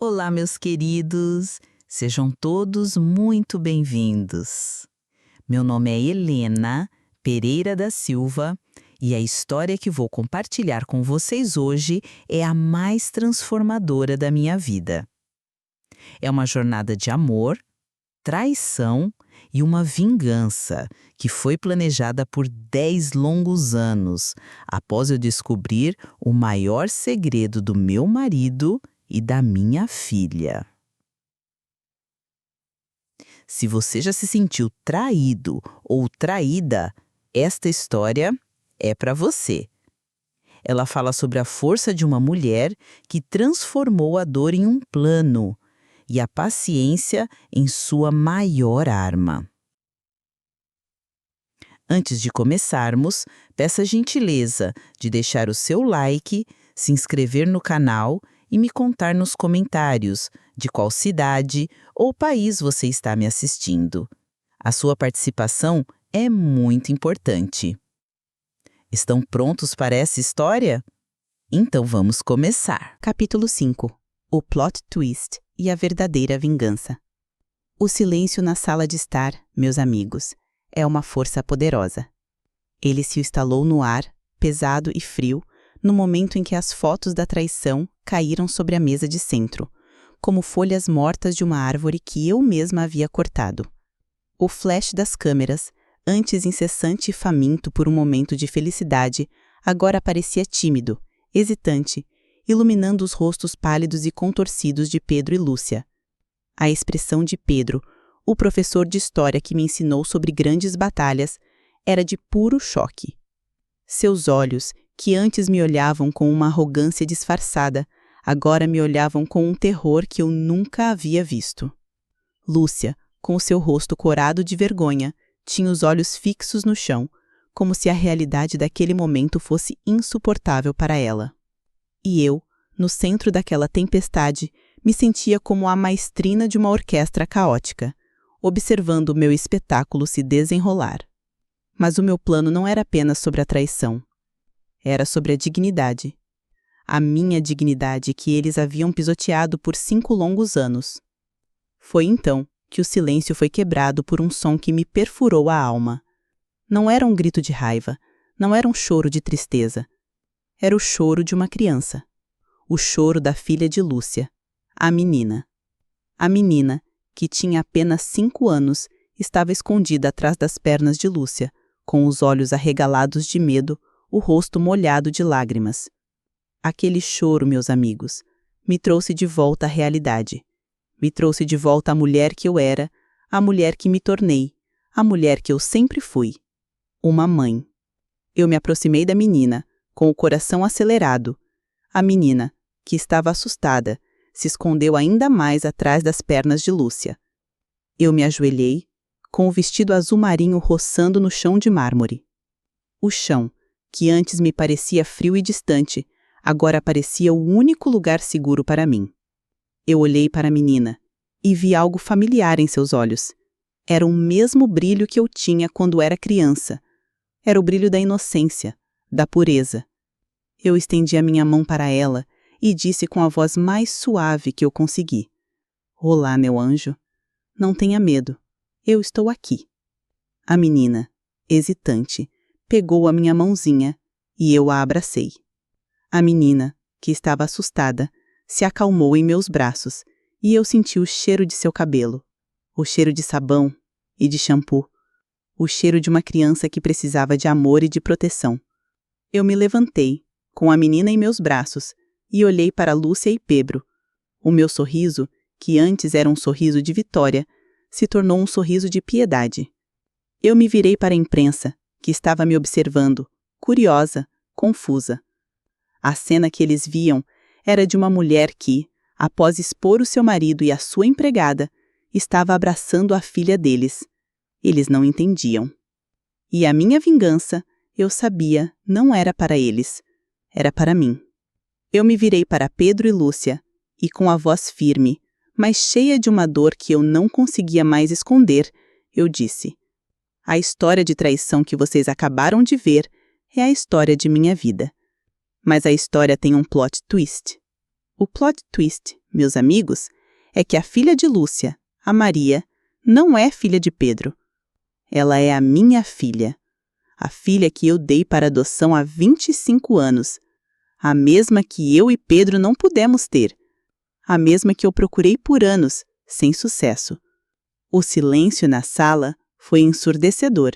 Olá, meus queridos! Sejam todos muito bem-vindos. Meu nome é Helena Pereira da Silva e a história que vou compartilhar com vocês hoje é a mais transformadora da minha vida. É uma jornada de amor, traição e uma vingança que foi planejada por 10 longos anos após eu descobrir o maior segredo do meu marido e da minha filha. Se você já se sentiu traído ou traída, esta história é para você. Ela fala sobre a força de uma mulher que transformou a dor em um plano e a paciência em sua maior arma. Antes de começarmos, peço a gentileza de deixar o seu like, se inscrever no canal e me contar nos comentários de qual cidade ou país você está me assistindo. A sua participação é muito importante. Estão prontos para essa história? Então vamos começar. Capítulo 5. O plot twist e a verdadeira vingança. O silêncio na sala de estar, meus amigos, é uma força poderosa. Ele se instalou no ar, pesado e frio, no momento em que as fotos da traição caíram sobre a mesa de centro, como folhas mortas de uma árvore que eu mesma havia cortado. O flash das câmeras, antes incessante e faminto por um momento de felicidade, agora parecia tímido, hesitante, iluminando os rostos pálidos e contorcidos de Pedro e Lúcia. A expressão de Pedro, o professor de história que me ensinou sobre grandes batalhas, era de puro choque. Seus olhos, que antes me olhavam com uma arrogância disfarçada, agora me olhavam com um terror que eu nunca havia visto. Lúcia, com o seu rosto corado de vergonha, tinha os olhos fixos no chão, como se a realidade daquele momento fosse insuportável para ela. E eu, no centro daquela tempestade, me sentia como a maestrina de uma orquestra caótica, observando o meu espetáculo se desenrolar. Mas o meu plano não era apenas sobre a traição. Era sobre a dignidade. A minha dignidade que eles haviam pisoteado por 5 longos anos. Foi então que o silêncio foi quebrado por um som que me perfurou a alma. Não era um grito de raiva, não era um choro de tristeza. Era o choro de uma criança. O choro da filha de Lúcia, a menina. A menina, que tinha apenas 5 anos, estava escondida atrás das pernas de Lúcia, com os olhos arregalados de medo, o rosto molhado de lágrimas. Aquele choro, meus amigos, me trouxe de volta à realidade. Me trouxe de volta a mulher que eu era, a mulher que me tornei, a mulher que eu sempre fui. Uma mãe. Eu me aproximei da menina, com o coração acelerado. A menina, que estava assustada, se escondeu ainda mais atrás das pernas de Lúcia. Eu me ajoelhei, com o vestido azul marinho roçando no chão de mármore. O chão, que antes me parecia frio e distante, agora parecia o único lugar seguro para mim. Eu olhei para a menina e vi algo familiar em seus olhos. Era o mesmo brilho que eu tinha quando era criança. Era o brilho da inocência, da pureza. Eu estendi a minha mão para ela e disse com a voz mais suave que eu consegui: "Olá, meu anjo. Não tenha medo. Eu estou aqui." A menina, hesitante, pegou a minha mãozinha e eu a abracei. A menina, que estava assustada, se acalmou em meus braços e eu senti o cheiro de seu cabelo, o cheiro de sabão e de shampoo, o cheiro de uma criança que precisava de amor e de proteção. Eu me levantei, com a menina em meus braços, e olhei para Lúcia e Pedro. O meu sorriso, que antes era um sorriso de vitória, se tornou um sorriso de piedade. Eu me virei para a imprensa, que estava me observando, curiosa, confusa. A cena que eles viam era de uma mulher que, após expor o seu marido e a sua empregada, estava abraçando a filha deles. Eles não entendiam. E a minha vingança, eu sabia, não era para eles, era para mim. Eu me virei para Pedro e Lúcia, e com a voz firme, mas cheia de uma dor que eu não conseguia mais esconder, eu disse: "A história de traição que vocês acabaram de ver é a história de minha vida. Mas a história tem um plot twist. O plot twist, meus amigos, é que a filha de Lúcia, a Maria, não é filha de Pedro. Ela é a minha filha. A filha que eu dei para adoção há 25 anos. A mesma que eu e Pedro não pudemos ter. A mesma que eu procurei por anos, sem sucesso. O silêncio na sala foi ensurdecedor.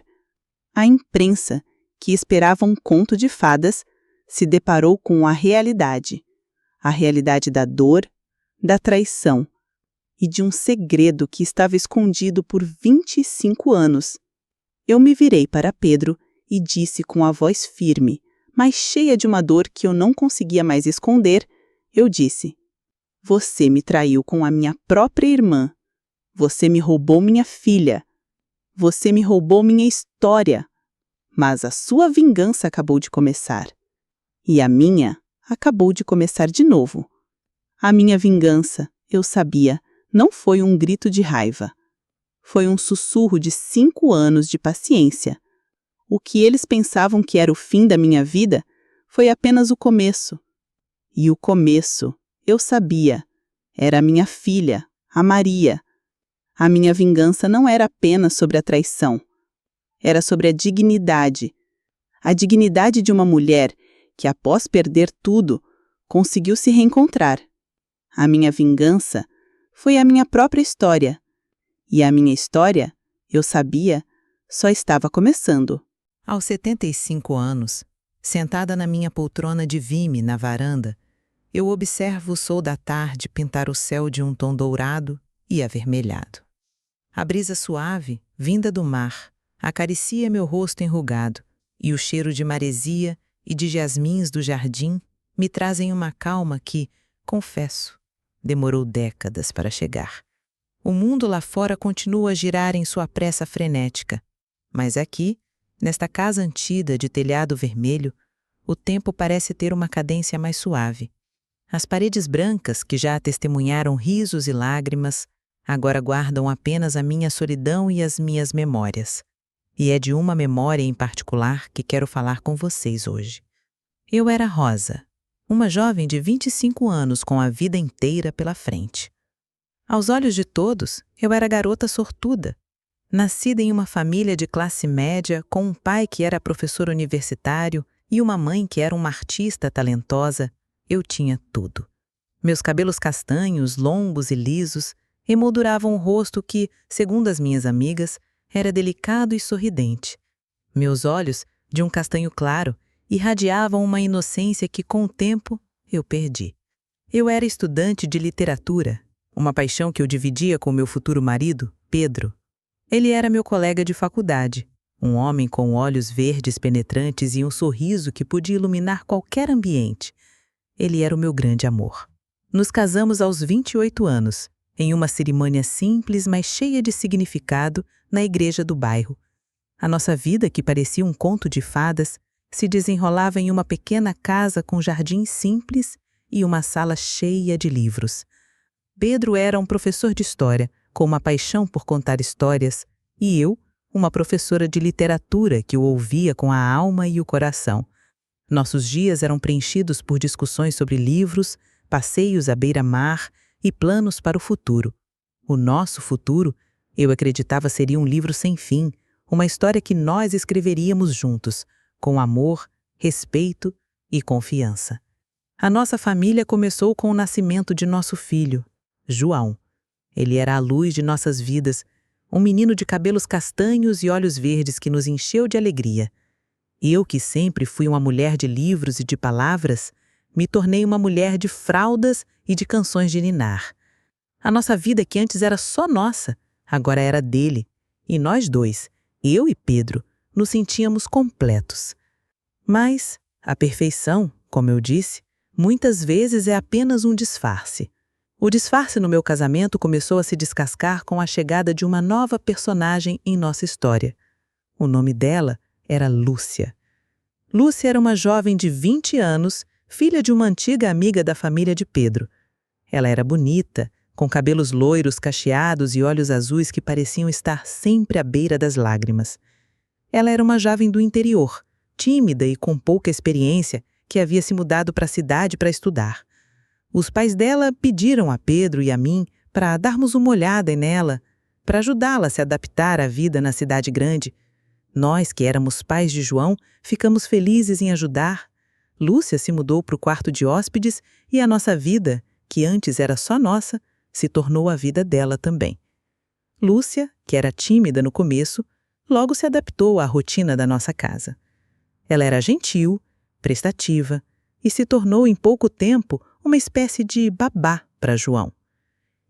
A imprensa, que esperava um conto de fadas, se deparou com a realidade da dor, da traição e de um segredo que estava escondido por 25 anos. Eu me virei para Pedro e disse com a voz firme, mas cheia de uma dor que eu não conseguia mais esconder, eu disse: "Você me traiu com a minha própria irmã. Você me roubou minha filha. Você me roubou minha história. Mas a sua vingança acabou de começar. E a minha acabou de começar de novo. A minha vingança, eu sabia, não foi um grito de raiva. Foi um sussurro de 5 anos de paciência. O que eles pensavam que era o fim da minha vida foi apenas o começo. E o começo, eu sabia, era a minha filha, a Maria. A minha vingança não era apenas sobre a traição. Era sobre a dignidade. A dignidade de uma mulher que, após perder tudo, conseguiu se reencontrar. A minha vingança foi a minha própria história. E a minha história, eu sabia, só estava começando. Aos 75 anos, sentada na minha poltrona de vime na varanda, eu observo o sol da tarde pintar o céu de um tom dourado e avermelhado. A brisa suave, vinda do mar, acaricia meu rosto enrugado, e o cheiro de maresia e de jasmins do jardim me trazem uma calma que, confesso, demorou décadas para chegar. O mundo lá fora continua a girar em sua pressa frenética, mas aqui, nesta casa antida de telhado vermelho, o tempo parece ter uma cadência mais suave. As paredes brancas, que já testemunharam risos e lágrimas, agora guardam apenas a minha solidão e as minhas memórias. E é de uma memória em particular que quero falar com vocês hoje. Eu era Rosa, uma jovem de 25 anos com a vida inteira pela frente. Aos olhos de todos, eu era garota sortuda. Nascida em uma família de classe média, com um pai que era professor universitário e uma mãe que era uma artista talentosa, eu tinha tudo. Meus cabelos castanhos, longos e lisos, emolduravam um rosto que, segundo as minhas amigas, era delicado e sorridente. Meus olhos, de um castanho claro, irradiavam uma inocência que, com o tempo, eu perdi. Eu era estudante de literatura, uma paixão que eu dividia com meu futuro marido, Pedro. Ele era meu colega de faculdade, um homem com olhos verdes penetrantes e um sorriso que podia iluminar qualquer ambiente. Ele era o meu grande amor. Nos casamos aos 28 anos, em uma cerimônia simples, mas cheia de significado, na igreja do bairro. A nossa vida, que parecia um conto de fadas, se desenrolava em uma pequena casa com jardim simples e uma sala cheia de livros. Pedro era um professor de história, com uma paixão por contar histórias, e eu, uma professora de literatura que o ouvia com a alma e o coração. Nossos dias eram preenchidos por discussões sobre livros, passeios à beira-mar e planos para o futuro. O nosso futuro, eu acreditava, seria um livro sem fim, uma história que nós escreveríamos juntos, com amor, respeito e confiança. A nossa família começou com o nascimento de nosso filho, João. Ele era a luz de nossas vidas, um menino de cabelos castanhos e olhos verdes que nos encheu de alegria. Eu, que sempre fui uma mulher de livros e de palavras, me tornei uma mulher de fraldas e de canções de ninar. A nossa vida, que antes era só nossa, agora era dele, e nós dois, eu e Pedro, nos sentíamos completos. Mas a perfeição, como eu disse, muitas vezes é apenas um disfarce. O disfarce no meu casamento começou a se descascar com a chegada de uma nova personagem em nossa história. O nome dela era Lúcia. Lúcia era uma jovem de 20 anos, filha de uma antiga amiga da família de Pedro. Ela era bonita, com cabelos loiros cacheados e olhos azuis que pareciam estar sempre à beira das lágrimas. Ela era uma jovem do interior, tímida e com pouca experiência, que havia se mudado para a cidade para estudar. Os pais dela pediram a Pedro e a mim para darmos uma olhada nela, para ajudá-la a se adaptar à vida na cidade grande. Nós, que éramos pais de João, ficamos felizes em ajudar. Lúcia se mudou para o quarto de hóspedes e a nossa vida, que antes era só nossa, se tornou a vida dela também. Lúcia, que era tímida no começo, logo se adaptou à rotina da nossa casa. Ela era gentil, prestativa e se tornou em pouco tempo uma espécie de babá para João.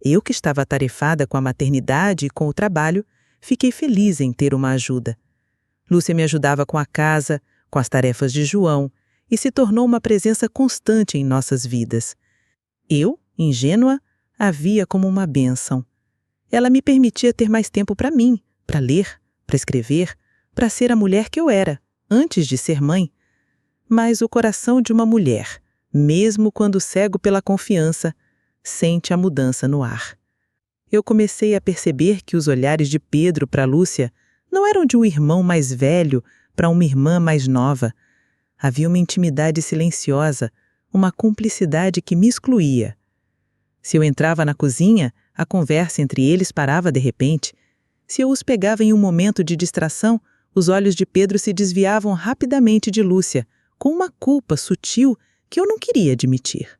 Eu, que estava atarefada com a maternidade e com o trabalho, fiquei feliz em ter uma ajuda. Lúcia me ajudava com a casa, com as tarefas de João e se tornou uma presença constante em nossas vidas. Eu, ingênua, a via como uma bênção. Ela me permitia ter mais tempo para mim, para ler, para escrever, para ser a mulher que eu era, antes de ser mãe. Mas o coração de uma mulher, mesmo quando cego pela confiança, sente a mudança no ar. Eu comecei a perceber que os olhares de Pedro para Lúcia não eram de um irmão mais velho para uma irmã mais nova. Havia uma intimidade silenciosa, uma cumplicidade que me excluía. Se eu entrava na cozinha, a conversa entre eles parava de repente. Se eu os pegava em um momento de distração, os olhos de Pedro se desviavam rapidamente de Lúcia, com uma culpa sutil que eu não queria admitir.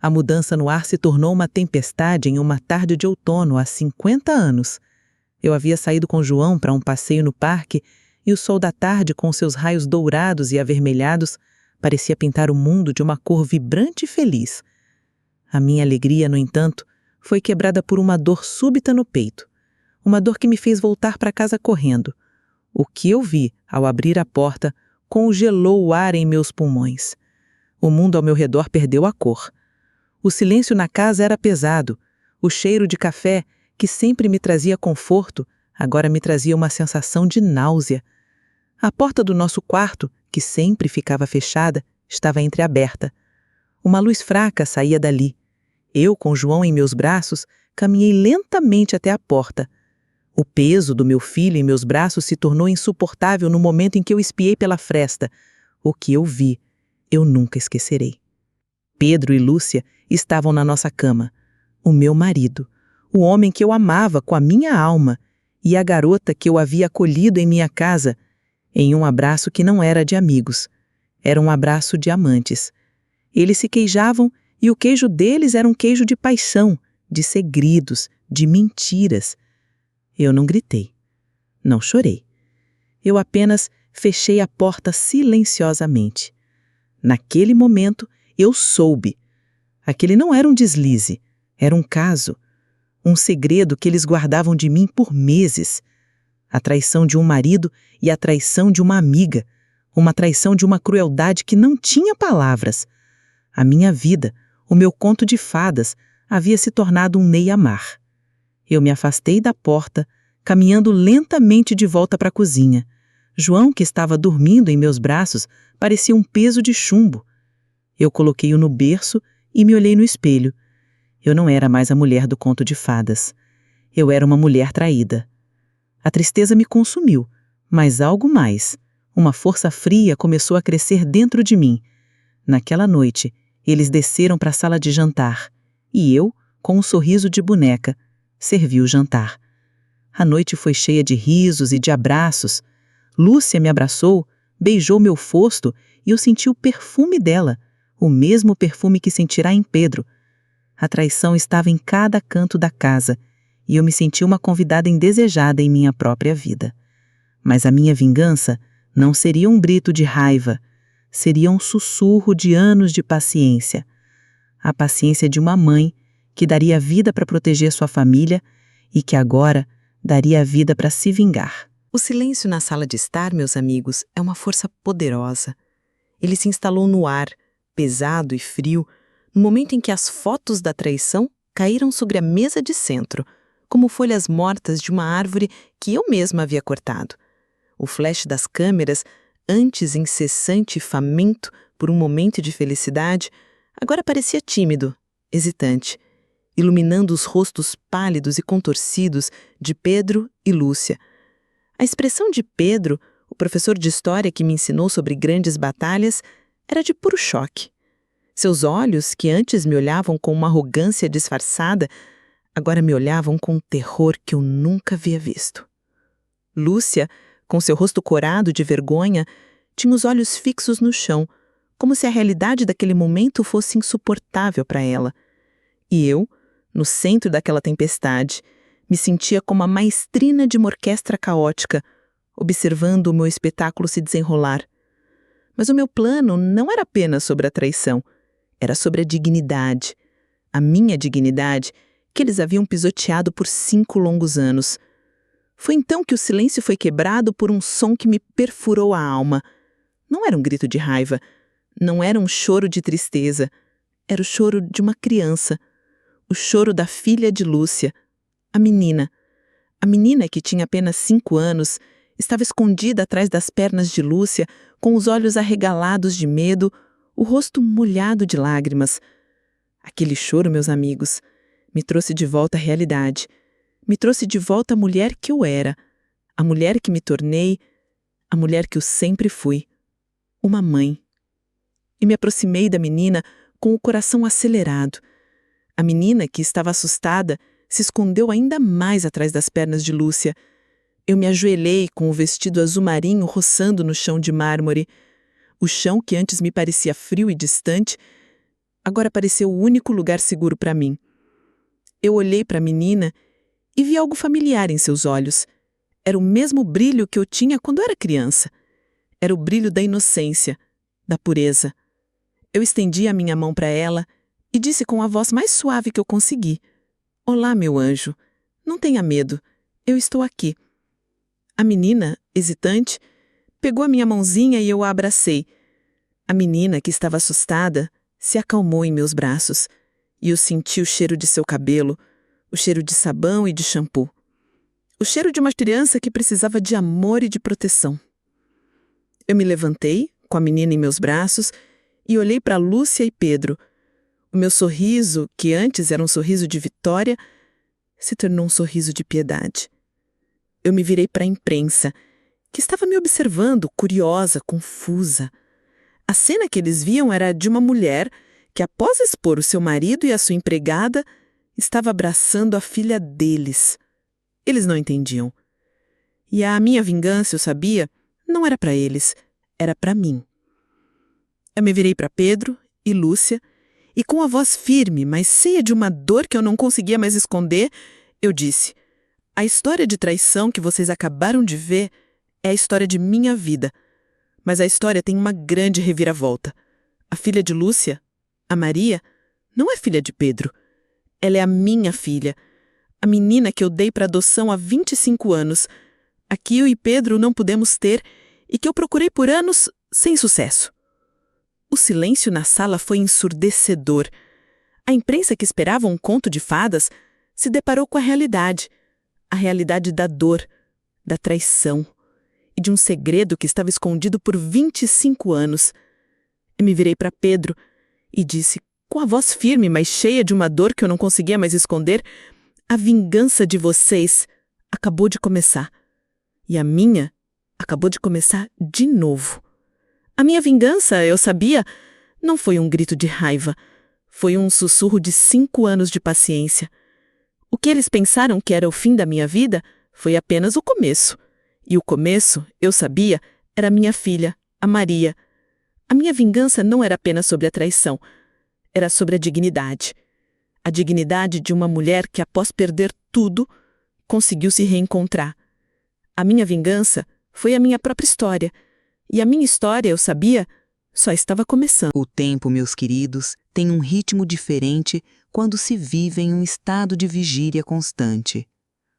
A mudança no ar se tornou uma tempestade em uma tarde de outono há 50 anos. Eu havia saído com João para um passeio no parque e o sol da tarde, com seus raios dourados e avermelhados, parecia pintar o mundo de uma cor vibrante e feliz. A minha alegria, no entanto, foi quebrada por uma dor súbita no peito, uma dor que me fez voltar para casa correndo. O que eu vi ao abrir a porta congelou o ar em meus pulmões. O mundo ao meu redor perdeu a cor. O silêncio na casa era pesado. O cheiro de café, que sempre me trazia conforto, agora me trazia uma sensação de náusea. A porta do nosso quarto, que sempre ficava fechada, estava entreaberta. Uma luz fraca saía dali. Eu, com João em meus braços, caminhei lentamente até a porta. O peso do meu filho em meus braços se tornou insuportável no momento em que eu espiei pela fresta. O que eu vi, eu nunca esquecerei. Pedro e Lúcia estavam na nossa cama. O meu marido, o homem que eu amava com a minha alma, e a garota que eu havia acolhido em minha casa, em um abraço que não era de amigos. Era um abraço de amantes. Eles se queijavam e o queijo deles era um queijo de paixão, de segredos, de mentiras. Eu não gritei. Não chorei. Eu apenas fechei a porta silenciosamente. Naquele momento, eu soube. Aquele não era um deslize, era um caso. Um segredo que eles guardavam de mim por meses. A traição de um marido e a traição de uma amiga. Uma traição de uma crueldade que não tinha palavras. A minha vida, o meu conto de fadas, havia se tornado um Neymar. Eu me afastei da porta, caminhando lentamente de volta para a cozinha. João, que estava dormindo em meus braços, parecia um peso de chumbo. Eu coloquei-o no berço e me olhei no espelho. Eu não era mais a mulher do conto de fadas. Eu era uma mulher traída. A tristeza me consumiu, mas algo mais. Uma força fria começou a crescer dentro de mim. Naquela noite, eles desceram para a sala de jantar, e eu, com um sorriso de boneca, servi o jantar. A noite foi cheia de risos e de abraços. Lúcia me abraçou, beijou meu rosto e eu senti o perfume dela, o mesmo perfume que sentirá em Pedro. A traição estava em cada canto da casa, e eu me senti uma convidada indesejada em minha própria vida. Mas a minha vingança não seria um grito de raiva, seria um sussurro de anos de paciência. A paciência de uma mãe que daria vida para proteger sua família e que agora daria a vida para se vingar. O silêncio na sala de estar, meus amigos, é uma força poderosa. Ele se instalou no ar, pesado e frio, no momento em que as fotos da traição caíram sobre a mesa de centro, como folhas mortas de uma árvore que eu mesma havia cortado. O flash das câmeras, antes incessante e faminto por um momento de felicidade, agora parecia tímido, hesitante, iluminando os rostos pálidos e contorcidos de Pedro e Lúcia. A expressão de Pedro, o professor de história que me ensinou sobre grandes batalhas, era de puro choque. Seus olhos, que antes me olhavam com uma arrogância disfarçada, agora me olhavam com um terror que eu nunca havia visto. Lúcia, com seu rosto corado de vergonha, tinha os olhos fixos no chão, como se a realidade daquele momento fosse insuportável para ela. E eu, no centro daquela tempestade, me sentia como a maestrina de uma orquestra caótica, observando o meu espetáculo se desenrolar. Mas o meu plano não era apenas sobre a traição, era sobre a dignidade. A minha dignidade, que eles haviam pisoteado por 5 longos anos. Foi então que o silêncio foi quebrado por um som que me perfurou a alma. Não era um grito de raiva, não era um choro de tristeza, era o choro de uma criança, o choro da filha de Lúcia, a menina. A menina, que tinha apenas 5 anos, estava escondida atrás das pernas de Lúcia, com os olhos arregalados de medo, o rosto molhado de lágrimas. Aquele choro, meus amigos, me trouxe de volta à realidade. Me trouxe de volta a mulher que eu era, a mulher que me tornei, a mulher que eu sempre fui. Uma mãe. E me aproximei da menina com o coração acelerado. A menina, que estava assustada, se escondeu ainda mais atrás das pernas de Lúcia. Eu me ajoelhei com o vestido azul marinho roçando no chão de mármore. O chão, que antes me parecia frio e distante, agora pareceu o único lugar seguro para mim. Eu olhei para a menina e vi algo familiar em seus olhos. Era o mesmo brilho que eu tinha quando era criança. Era o brilho da inocência, da pureza. Eu estendi a minha mão para ela e disse com a voz mais suave que eu consegui: "Olá, meu anjo. Não tenha medo. Eu estou aqui." A menina, hesitante, pegou a minha mãozinha e eu a abracei. A menina, que estava assustada, se acalmou em meus braços e eu senti o cheiro de seu cabelo, o cheiro de sabão e de shampoo. O cheiro de uma criança que precisava de amor e de proteção. Eu me levantei, com a menina em meus braços, e olhei para Lúcia e Pedro. O meu sorriso, que antes era um sorriso de vitória, se tornou um sorriso de piedade. Eu me virei para a imprensa, que estava me observando, curiosa, confusa. A cena que eles viam era de uma mulher que, após expor o seu marido e a sua empregada, estava abraçando a filha deles. Eles não entendiam. E a minha vingança, eu sabia, não era para eles, era para mim. Eu me virei para Pedro e Lúcia, e com a voz firme, mas cheia de uma dor que eu não conseguia mais esconder, eu disse: "A história de traição que vocês acabaram de ver é a história de minha vida. Mas a história tem uma grande reviravolta. A filha de Lúcia, a Maria, não é filha de Pedro. Ela é a minha filha, a menina que eu dei para adoção há 25 anos, a que eu e Pedro não pudemos ter e que eu procurei por anos sem sucesso." O silêncio na sala foi ensurdecedor. A imprensa, que esperava um conto de fadas, se deparou com a realidade da dor, da traição e de um segredo que estava escondido por 25 anos. Eu me virei para Pedro e disse, com a voz firme, mas cheia de uma dor que eu não conseguia mais esconder: "A vingança de vocês acabou de começar. E a minha acabou de começar de novo." A minha vingança, eu sabia, não foi um grito de raiva. Foi um sussurro de 5 anos de paciência. O que eles pensaram que era o fim da minha vida foi apenas o começo. E o começo, eu sabia, era minha filha, a Maria. A minha vingança não era apenas sobre a traição. Era sobre a dignidade. A dignidade de uma mulher que, após perder tudo, conseguiu se reencontrar. A minha vingança foi a minha própria história. E a minha história, eu sabia, só estava começando. O tempo, meus queridos, tem um ritmo diferente quando se vive em um estado de vigília constante.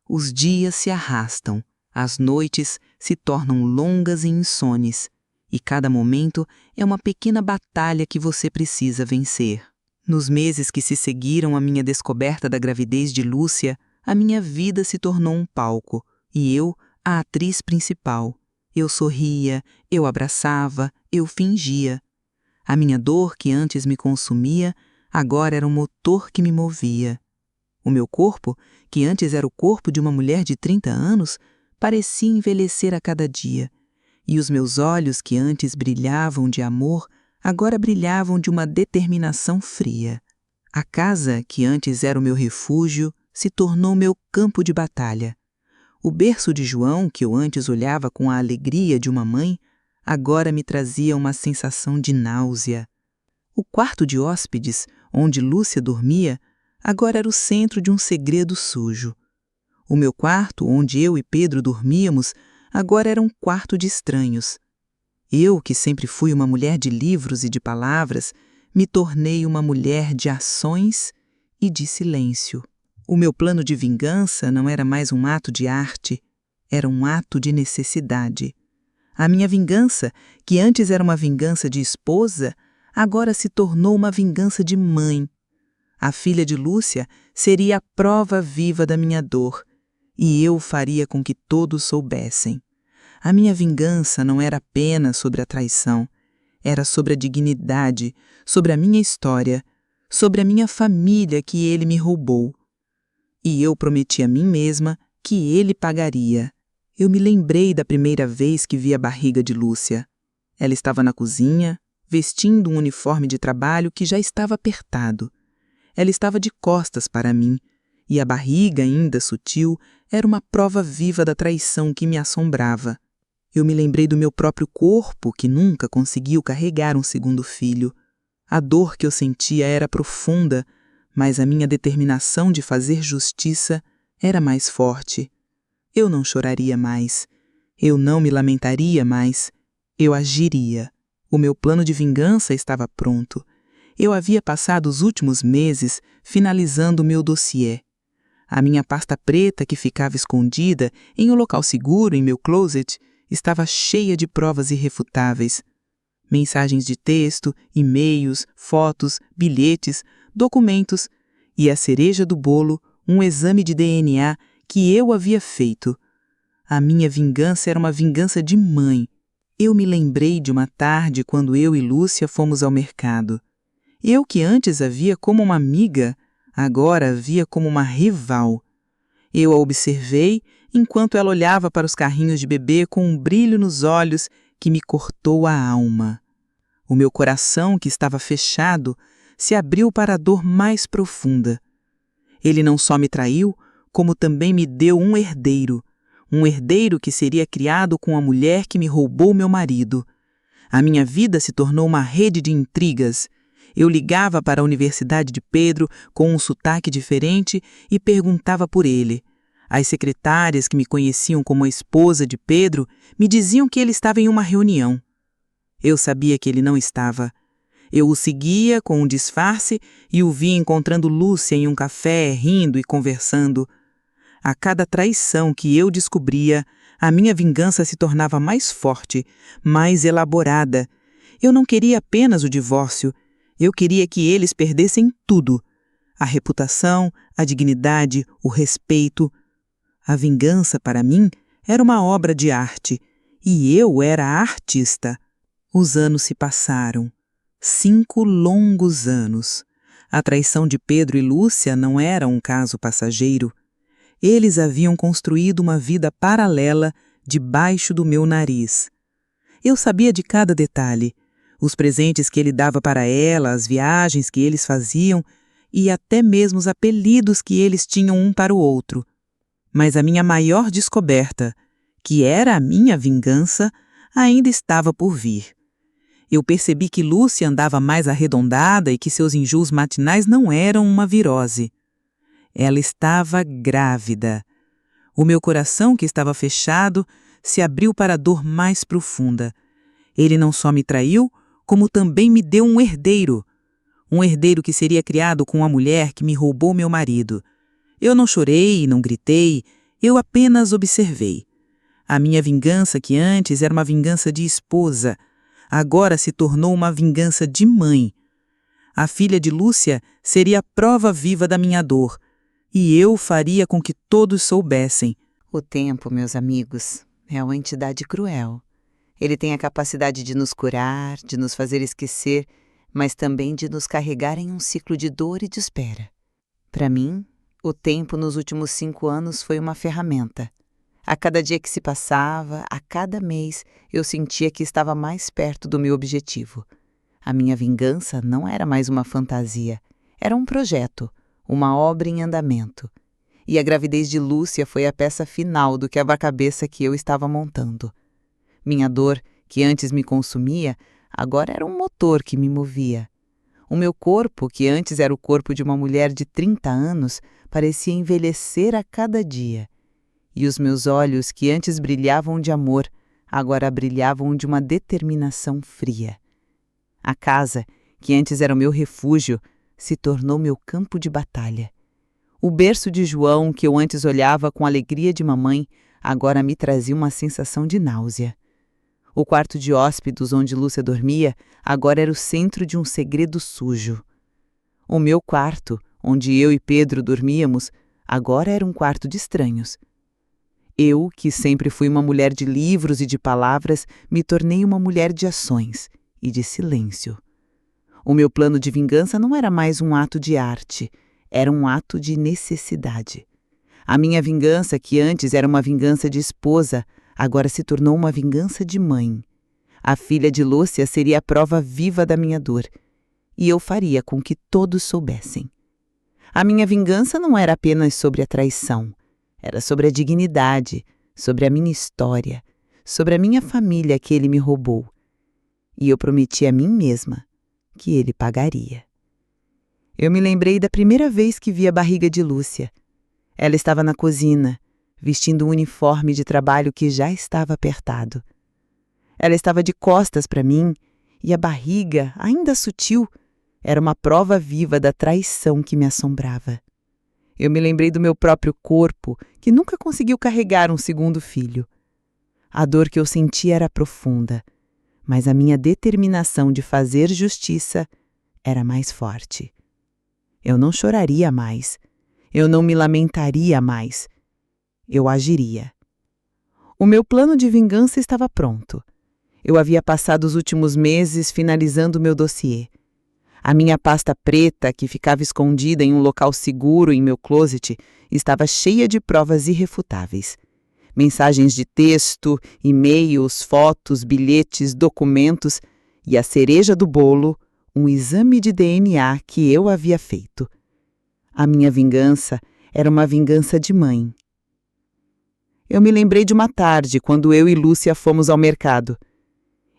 Os dias se arrastam, as noites se tornam longas e insones, e cada momento é uma pequena batalha que você precisa vencer. Nos meses que se seguiram à minha descoberta da gravidez de Lúcia, a minha vida se tornou um palco, e eu, a atriz principal. Eu sorria, eu abraçava, eu fingia. A minha dor, que antes me consumia, agora era um motor que me movia. O meu corpo, que antes era o corpo de uma mulher de 30 anos, parecia envelhecer a cada dia. E os meus olhos, que antes brilhavam de amor, agora brilhavam de uma determinação fria. A casa, que antes era o meu refúgio, se tornou meu campo de batalha. O berço de João, que eu antes olhava com a alegria de uma mãe, agora me trazia uma sensação de náusea. O quarto de hóspedes, onde Lúcia dormia, agora era o centro de um segredo sujo. O meu quarto, onde eu e Pedro dormíamos, agora era um quarto de estranhos. Eu, que sempre fui uma mulher de livros e de palavras, me tornei uma mulher de ações e de silêncio. O meu plano de vingança não era mais um ato de arte, era um ato de necessidade. A minha vingança, que antes era uma vingança de esposa, agora se tornou uma vingança de mãe. A filha de Lúcia seria a prova viva da minha dor, e eu faria com que todos soubessem. A minha vingança não era apenas sobre a traição, era sobre a dignidade, sobre a minha história, sobre a minha família que ele me roubou. E eu prometi a mim mesma que ele pagaria. Eu me lembrei da primeira vez que vi a barriga de Lúcia. Ela estava na cozinha, vestindo um uniforme de trabalho que já estava apertado. Ela estava de costas para mim, e a barriga, ainda sutil, era uma prova viva da traição que me assombrava. Eu me lembrei do meu próprio corpo, que nunca conseguiu carregar um segundo filho. A dor que eu sentia era profunda, mas a minha determinação de fazer justiça era mais forte. Eu não choraria mais. Eu não me lamentaria mais. Eu agiria. O meu plano de vingança estava pronto. Eu havia passado os últimos meses finalizando o meu dossiê. A minha pasta preta, que ficava escondida em um local seguro em meu closet, estava cheia de provas irrefutáveis. Mensagens de texto, e-mails, fotos, bilhetes, documentos e a cereja do bolo, um exame de DNA que eu havia feito. A minha vingança era uma vingança de mãe. Eu me lembrei de uma tarde quando eu e Lúcia fomos ao mercado. Eu, que antes a via como uma amiga, agora a via como uma rival. Eu a observei enquanto ela olhava para os carrinhos de bebê com um brilho nos olhos que me cortou a alma. O meu coração, que estava fechado, se abriu para a dor mais profunda. Ele não só me traiu, como também me deu um herdeiro que seria criado com a mulher que me roubou meu marido. A minha vida se tornou uma rede de intrigas. Eu ligava para a Universidade de Pedro com um sotaque diferente e perguntava por ele. As secretárias que me conheciam como a esposa de Pedro me diziam que ele estava em uma reunião. Eu sabia que ele não estava. Eu o seguia com um disfarce e o via encontrando Lúcia em um café, rindo e conversando. A cada traição que eu descobria, a minha vingança se tornava mais forte, mais elaborada. Eu não queria apenas o divórcio, eu queria que eles perdessem tudo. A reputação, a dignidade, o respeito. A vingança, para mim, era uma obra de arte, e eu era a artista. Os anos se passaram. 5 longos anos. A traição de Pedro e Lúcia não era um caso passageiro. Eles haviam construído uma vida paralela debaixo do meu nariz. Eu sabia de cada detalhe, os presentes que ele dava para ela, as viagens que eles faziam e até mesmo os apelidos que eles tinham um para o outro. Mas a minha maior descoberta, que era a minha vingança, ainda estava por vir. Eu percebi que Lúcia andava mais arredondada e que seus enjoos matinais não eram uma virose. Ela estava grávida. O meu coração, que estava fechado, se abriu para a dor mais profunda. Ele não só me traiu, como também me deu um herdeiro. Um herdeiro que seria criado com a mulher que me roubou meu marido. Eu não chorei, não gritei, eu apenas observei. A minha vingança, que antes era uma vingança de esposa, agora se tornou uma vingança de mãe. A filha de Lúcia seria a prova viva da minha dor, e eu faria com que todos soubessem. O tempo, meus amigos, é uma entidade cruel. Ele tem a capacidade de nos curar, de nos fazer esquecer, mas também de nos carregar em um ciclo de dor e de espera. Para mim, o tempo nos últimos 5 anos foi uma ferramenta. A cada dia que se passava, a cada mês, eu sentia que estava mais perto do meu objetivo. A minha vingança não era mais uma fantasia, era um projeto, uma obra em andamento. E a gravidez de Lúcia foi a peça final do quebra-cabeça que eu estava montando. Minha dor, que antes me consumia, agora era um motor que me movia. O meu corpo, que antes era o corpo de uma mulher de 30 anos, parecia envelhecer a cada dia. E os meus olhos, que antes brilhavam de amor, agora brilhavam de uma determinação fria. A casa, que antes era o meu refúgio, se tornou meu campo de batalha. O berço de João, que eu antes olhava com alegria de mamãe, agora me trazia uma sensação de náusea. O quarto de hóspedes onde Lúcia dormia agora era o centro de um segredo sujo. O meu quarto, onde eu e Pedro dormíamos, agora era um quarto de estranhos. Eu, que sempre fui uma mulher de livros e de palavras, me tornei uma mulher de ações e de silêncio. O meu plano de vingança não era mais um ato de arte, era um ato de necessidade. A minha vingança, que antes era uma vingança de esposa, agora se tornou uma vingança de mãe. A filha de Lúcia seria a prova viva da minha dor, e eu faria com que todos soubessem. A minha vingança não era apenas sobre a traição, era sobre a dignidade, sobre a minha história, sobre a minha família que ele me roubou. E eu prometi a mim mesma que ele pagaria. Eu me lembrei da primeira vez que vi a barriga de Lúcia. Ela estava na cozinha, vestindo um uniforme de trabalho que já estava apertado. Ela estava de costas para mim e a barriga, ainda sutil, era uma prova viva da traição que me assombrava. Eu me lembrei do meu próprio corpo, que nunca conseguiu carregar um segundo filho. A dor que eu sentia era profunda, mas a minha determinação de fazer justiça era mais forte. Eu não choraria mais, eu não me lamentaria mais, eu agiria. O meu plano de vingança estava pronto. Eu havia passado os últimos meses finalizando meu dossiê. A minha pasta preta, que ficava escondida em um local seguro em meu closet, estava cheia de provas irrefutáveis. Mensagens de texto, e-mails, fotos, bilhetes, documentos e a cereja do bolo, um exame de DNA que eu havia feito. A minha vingança era uma vingança de mãe. Eu me lembrei de uma tarde, quando eu e Lúcia fomos ao mercado.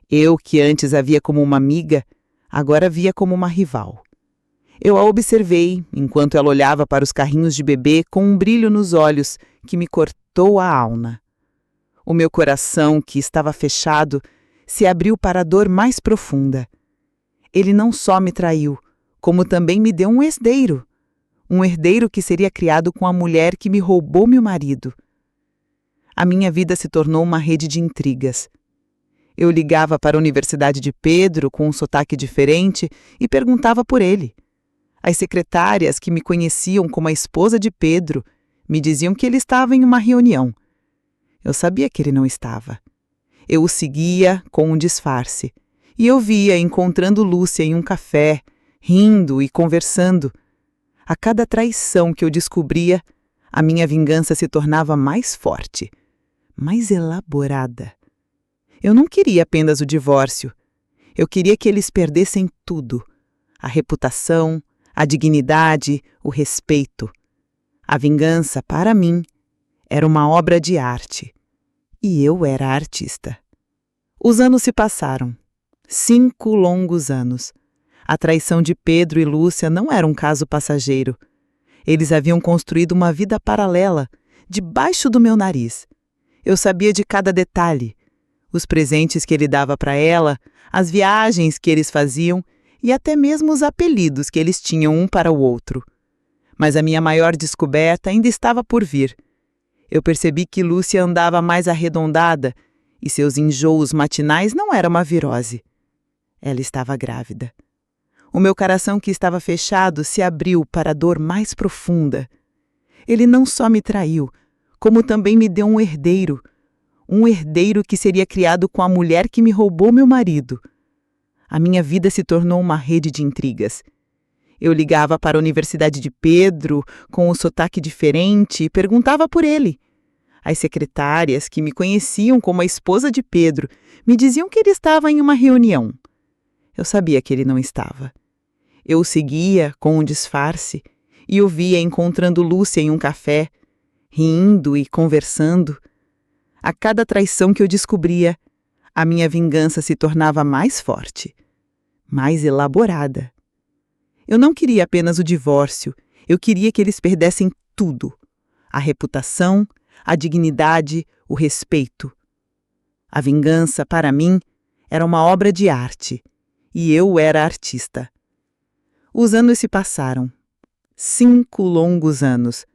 Eu, que antes a via como uma amiga, agora via como uma rival. Eu a observei, enquanto ela olhava para os carrinhos de bebê com um brilho nos olhos que me cortou a alma. O meu coração, que estava fechado, se abriu para a dor mais profunda. Ele não só me traiu, como também me deu um herdeiro. Um herdeiro que seria criado com a mulher que me roubou meu marido. A minha vida se tornou uma rede de intrigas. Eu ligava para a Universidade de Pedro com um sotaque diferente e perguntava por ele. As secretárias que me conheciam como a esposa de Pedro me diziam que ele estava em uma reunião. Eu sabia que ele não estava. Eu o seguia com um disfarce e eu via encontrando Lúcia em um café, rindo e conversando. A cada traição que eu descobria, a minha vingança se tornava mais forte, mais elaborada. Eu não queria apenas o divórcio. Eu queria que eles perdessem tudo: a reputação, a dignidade, o respeito. A vingança, para mim, era uma obra de arte. E eu era artista. Os anos se passaram. 5 longos anos. A traição de Pedro e Lúcia não era um caso passageiro. Eles haviam construído uma vida paralela, debaixo do meu nariz. Eu sabia de cada detalhe. Os presentes que ele dava para ela, as viagens que eles faziam e até mesmo os apelidos que eles tinham um para o outro. Mas a minha maior descoberta ainda estava por vir. Eu percebi que Lúcia andava mais arredondada e seus enjoos matinais não eram uma virose. Ela estava grávida. O meu coração, que estava fechado, se abriu para a dor mais profunda. Ele não só me traiu, como também me deu um herdeiro que seria criado com a mulher que me roubou meu marido. A minha vida se tornou uma rede de intrigas. Eu ligava para a Universidade de Pedro, com um sotaque diferente, e perguntava por ele. As secretárias, que me conheciam como a esposa de Pedro, me diziam que ele estava em uma reunião. Eu sabia que ele não estava. Eu o seguia com um disfarce e o via encontrando Lúcia em um café, rindo e conversando. A cada traição que eu descobria, a minha vingança se tornava mais forte, mais elaborada. Eu não queria apenas o divórcio, eu queria que eles perdessem tudo: a reputação, a dignidade, o respeito. A vingança, para mim, era uma obra de arte, e eu era artista. Os anos se passaram. 5 longos anos.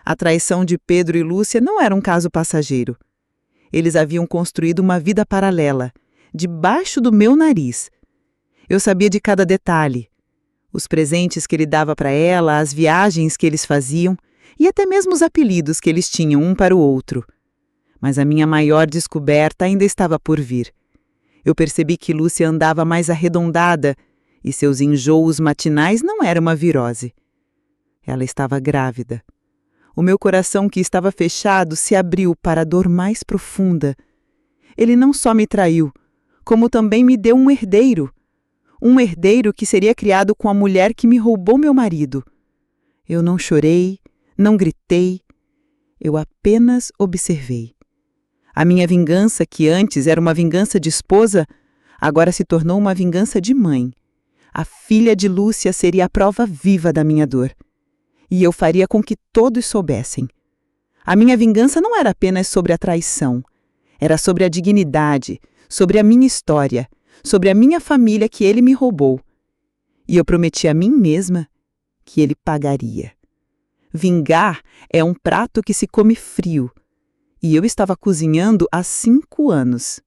A traição de Pedro e Lúcia não era um caso passageiro. Eles haviam construído uma vida paralela, debaixo do meu nariz. Eu sabia de cada detalhe. Os presentes que ele dava para ela, as viagens que eles faziam e até mesmo os apelidos que eles tinham um para o outro. Mas a minha maior descoberta ainda estava por vir. Eu percebi que Lúcia andava mais arredondada e seus enjoos matinais não eram uma virose. Ela estava grávida. O meu coração, que estava fechado, se abriu para a dor mais profunda. Ele não só me traiu, como também me deu um herdeiro. Um herdeiro que seria criado com a mulher que me roubou meu marido. Eu não chorei, não gritei. Eu apenas observei. A minha vingança, que antes era uma vingança de esposa, agora se tornou uma vingança de mãe. A filha de Lúcia seria a prova viva da minha dor. E eu faria com que todos soubessem. A minha vingança não era apenas sobre a traição. Era sobre a dignidade, sobre a minha história, sobre a minha família que ele me roubou. E eu prometi a mim mesma que ele pagaria. Vingar é um prato que se come frio. E eu estava cozinhando há 5 anos.